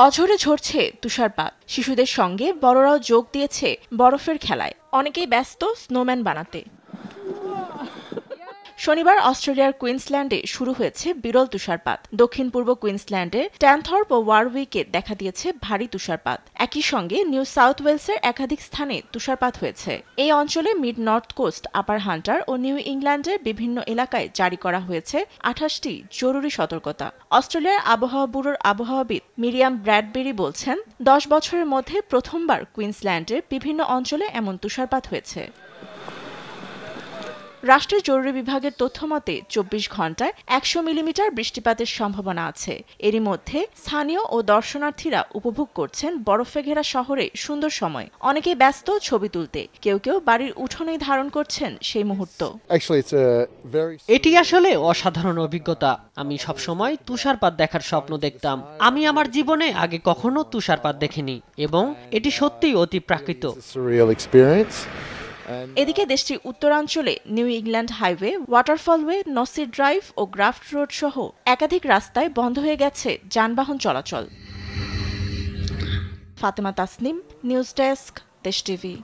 অঝরে ঝরছে তুষারপাত, শিশুদের সঙ্গে বড়রাও যোগ দিয়েছে বরফের খেলায়। অনেকেই ব্যস্ত স্নোম্যান বানাতে। শনিবার অস্ট্রেলিয়ার কুইন্সল্যান্ডে শুরু হয়েছে বিরল তুষারপাত। দক্ষিণ পূর্ব কুইন্সল্যান্ডে ট্যানথর্প ও ওয়ারউইকে দেখা দিয়েছে ভারী তুষারপাত। একই সঙ্গে নিউ সাউথ ওয়েলসের একাধিক স্থানে তুষারপাত হয়েছে। এই অঞ্চলে মিড নর্থ কোস্ট, আপার হান্টার ও নিউ ইংল্যান্ডের বিভিন্ন এলাকায় জারি করা হয়েছে 28টি জরুরি সতর্কতা। অস্ট্রেলিয়ার আবহাওয়া ব্যুরোর আবহাওয়াবিদ মিরিয়াম ব্র্যাডবেরি বলছেন, 10 বছরের মধ্যে প্রথমবার কুইন্সল্যান্ডের বিভিন্ন অঞ্চলে এমন তুষারপাত হয়েছে। রাষ্ট্রের জরুরি বিভাগের তথ্য মতে 24 ঘন্টায় 100 মিলিমিটার বৃষ্টিপাতের সম্ভাবনা আছে। এরই মধ্যে স্থানীয় ও দর্শনার্থীরা উপভোগ করছেন বরফে ঘেরা শহরে সুন্দর সময়। অনেকে ব্যস্ত ছবি তুলতে, কেউ কেউ বাড়ির উঠোনেই ধারণ করছেন সেই মুহূর্ত। এটি আসলে অসাধারণ অভিজ্ঞতা। আমি সবসময় তুষারপাত দেখার স্বপ্ন দেখতাম। আমি আমার জীবনে আগে কখনো তুষারপাত দেখিনি এবং এটি সত্যিই অতি প্রাকৃত। এদিকে দেশটির উত্তরাঞ্চলে নিউ ইংল্যান্ড হাইওয়ে, ওয়াটারফলওয়ে, নসি ড্রাইভ ও গ্রাফট রোড সহ একাধিক রাস্তায় বন্ধ হয়ে গেছে যানবাহন চলাচল। ফাতেমা তাসনিম, নিউজ ডেস্ক, দেশ টিভি।